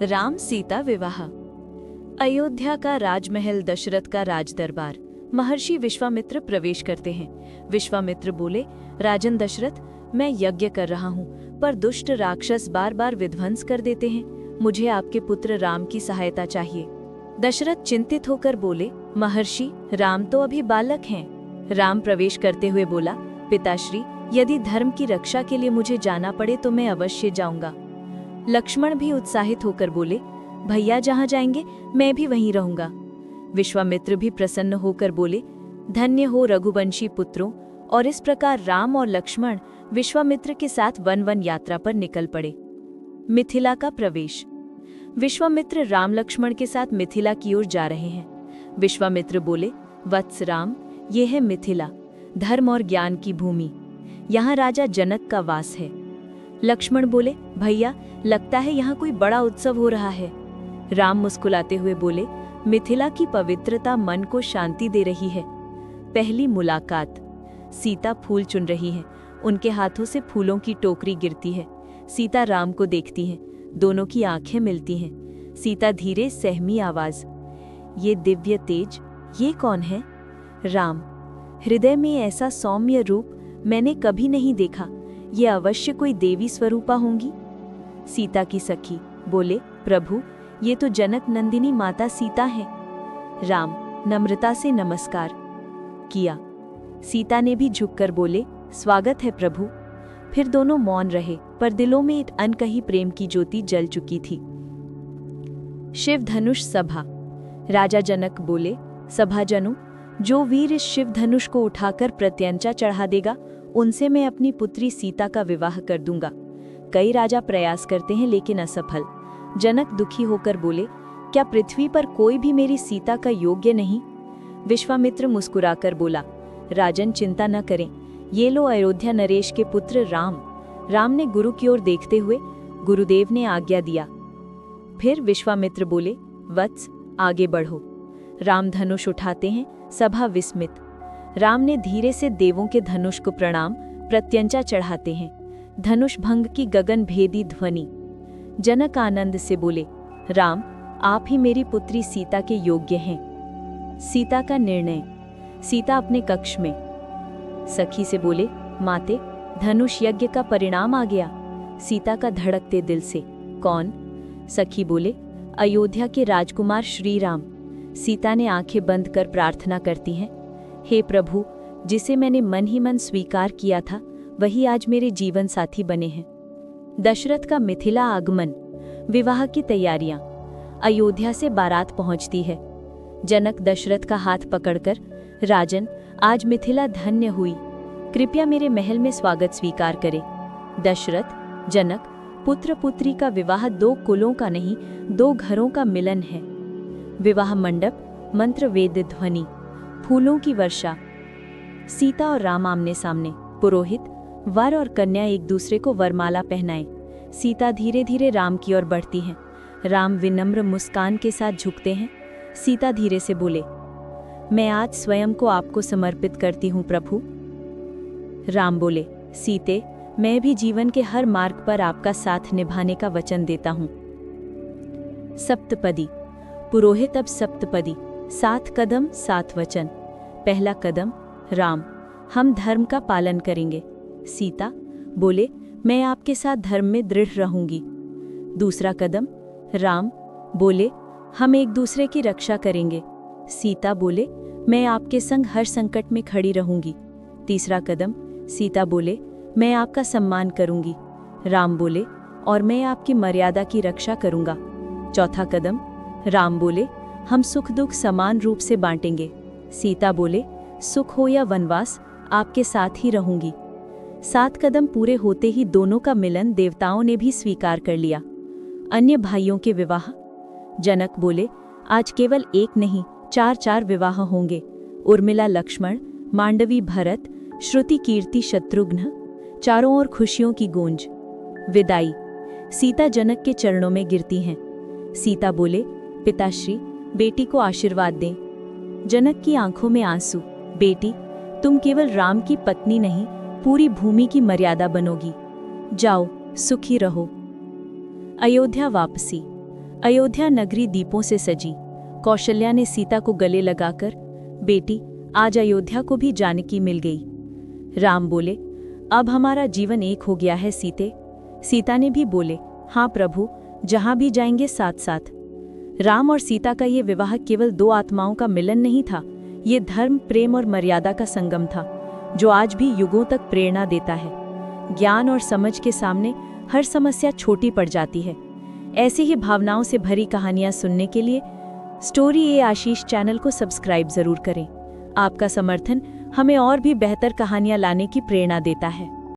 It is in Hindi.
राम सीता विवाह। अयोध्या का राजमहल, दशरथ का राज दरबार। महर्षि विश्वामित्र प्रवेश करते हैं। विश्वामित्र बोले, राजन दशरथ, मैं यज्ञ कर रहा हूँ, पर दुष्ट राक्षस बार बार विध्वंस कर देते हैं। मुझे आपके पुत्र राम की सहायता चाहिए। दशरथ चिंतित होकर बोले, महर्षि, राम तो अभी बालक हैं। राम प्रवेश करते हुए बोला, पिताश्री, यदि धर्म की रक्षा के लिए मुझे जाना पड़े तो मैं अवश्य जाऊंगा। लक्ष्मण भी उत्साहित होकर बोले, भैया जहां जाएंगे मैं भी वहीं रहूंगा। विश्वामित्र भी प्रसन्न होकर बोले, धन्य हो रघुवंशी पुत्रों। और इस प्रकार राम और लक्ष्मण विश्वामित्र के साथ वन यात्रा पर निकल पड़े। मिथिला का प्रवेश। विश्वामित्र राम लक्ष्मण के साथ मिथिला की ओर जा रहे हैं। विश्वामित्र बोले, वत्स राम, ये है मिथिला, धर्म और ज्ञान की भूमि। यहाँ राजा जनक का वास है। लक्ष्मण बोले, भैया, लगता है यहाँ कोई बड़ा उत्सव हो रहा है। राम मुस्कुराते हुए बोले, मिथिला की पवित्रता मन को शांति दे रही है। पहली मुलाकात। सीता फूल चुन रही है। उनके हाथों से फूलों की टोकरी गिरती है। सीता राम को देखती हैं। दोनों की आंखें मिलती हैं। सीता धीरे सहमी आवाज, ये दिव्य तेज, ये कौन है? राम, हृदय में ऐसा सौम्य रूप मैंने कभी नहीं देखा। ये अवश्य कोई देवी स्वरूपा होंगी। सीता की सखी बोले, प्रभु, ये तो जनक नंदिनी माता सीता है। राम नम्रता से नमस्कार किया। सीता ने भी झुककर बोले, स्वागत है प्रभु। फिर दोनों मौन रहे, पर दिलों में एक अनकही प्रेम की ज्योति जल चुकी थी। शिव धनुष सभा। राजा जनक बोले, सभाजनों, जो वीर इस शिव धनुष को उठाकर प्रत्यंचा चढ़ा देगा, उनसे मैं अपनी पुत्री सीता का विवाह कर दूंगा। कई राजा प्रयास करते हैं लेकिन असफल। जनक दुखी होकर बोले, क्या पृथ्वी पर कोई भी मेरी सीता का योग्य नहीं? विश्वामित्र मुस्कुराकर बोला, राजन चिंता न करें, ये लो अयोध्या नरेश के पुत्र राम। राम ने गुरु की ओर देखते हुए गुरुदेव ने आज्ञा दिया। फिर विश्वामित्र बोले, वत्स, आगे बढ़ो। राम धनुष उठाते हैं। सभा विस्मित। राम ने धीरे से देवों के धनुष को प्रणाम प्रत्यंचा चढ़ाते हैं। धनुष भंग की गगन भेदी ध्वनि। जनक आनंद से बोले, राम, आप ही मेरी पुत्री सीता के योग्य हैं। सीता का निर्णय। सीता अपने कक्ष में सखी से बोले, माते, धनुष यज्ञ का परिणाम आ गया। सीता का धड़कते दिल से, कौन? सखी बोले, अयोध्या के राजकुमार श्री राम। सीता ने आंखें बंद कर प्रार्थना करती हैं, हे प्रभु, जिसे मैंने मन ही मन स्वीकार किया था, वही आज मेरे जीवन साथी बने हैं। दशरथ का मिथिला आगमन। विवाह की तैयारियां। अयोध्या से बारात पहुंचती है। जनक दशरथ का हाथ पकड़कर, राजन, आज मिथिला धन्य हुई, कृपया मेरे महल में स्वागत स्वीकार करें। दशरथ, जनक, पुत्र पुत्री का विवाह दो कुलों का नहीं, दो घरों का मिलन है। विवाह मंडप, मंत्र वेद ध्वनि, फूलों की वर्षा। सीता और राम आमने सामने। पुरोहित, वर और कन्या एक दूसरे को वरमाला पहनाएं। सीता धीरे धीरे राम की ओर बढ़ती हैं। राम विनम्र मुस्कान के साथ झुकते हैं। सीता धीरे से बोले, मैं आज स्वयं को आपको समर्पित करती हूँ प्रभु। राम बोले, सीते, मैं भी जीवन के हर मार्ग पर आपका साथ निभाने का वचन देता हूँ। सप्तपदी। पुरोहित अब सप्तपदी, 7 कदम 7 वचन। पहला कदम, राम, हम धर्म का पालन करेंगे। सीता बोले, मैं आपके साथ धर्म में दृढ़ रहूंगी। दूसरा कदम, राम बोले, हम एक दूसरे की रक्षा करेंगे। सीता बोले, मैं आपके संग हर संकट में खड़ी रहूंगी। तीसरा कदम, सीता बोले, मैं आपका सम्मान करूंगी। राम बोले, और मैं आपकी मर्यादा की रक्षा करूंगा। चौथा कदम, राम बोले, हम सुख दुख समान रूप से बांटेंगे। सीता बोले, सुख हो या वनवास, आपके साथ ही रहूंगी। 7 कदम पूरे होते ही दोनों का मिलन देवताओं ने भी स्वीकार कर लिया। अन्य भाइयों के विवाह। जनक बोले, आज केवल एक नहीं, 4 विवाह होंगे। उर्मिला लक्ष्मण, मांडवी भरत, श्रुति कीर्ति शत्रुघ्न। चारों ओर खुशियों की गूंज। विदाई। सीता जनक के चरणों में गिरती हैं। सीता बोले, पिताश्री, बेटी को आशीर्वाद दें। जनक की आंखों में आंसू, बेटी, तुम केवल राम की पत्नी नहीं, पूरी भूमि की मर्यादा बनोगी। जाओ, सुखी रहो। अयोध्या वापसी। अयोध्या नगरी दीपों से सजी। कौशल्या ने सीता को गले लगाकर, बेटी, आज अयोध्या को भी जानकी मिल गई। राम बोले, अब हमारा जीवन एक हो गया है सीते। सीता ने भी बोले, हाँ प्रभु, जहां भी जाएंगे साथ साथ। राम और सीता का ये विवाह केवल दो आत्माओं का मिलन नहीं था, ये धर्म, प्रेम और मर्यादा का संगम था, जो आज भी युगों तक प्रेरणा देता है। ज्ञान और समझ के सामने हर समस्या छोटी पड़ जाती है। ऐसी ही भावनाओं से भरी कहानियां सुनने के लिए स्टोरी ए आशीष चैनल को सब्सक्राइब जरूर करें। आपका समर्थन हमें और भी बेहतर कहानियां लाने की प्रेरणा देता है।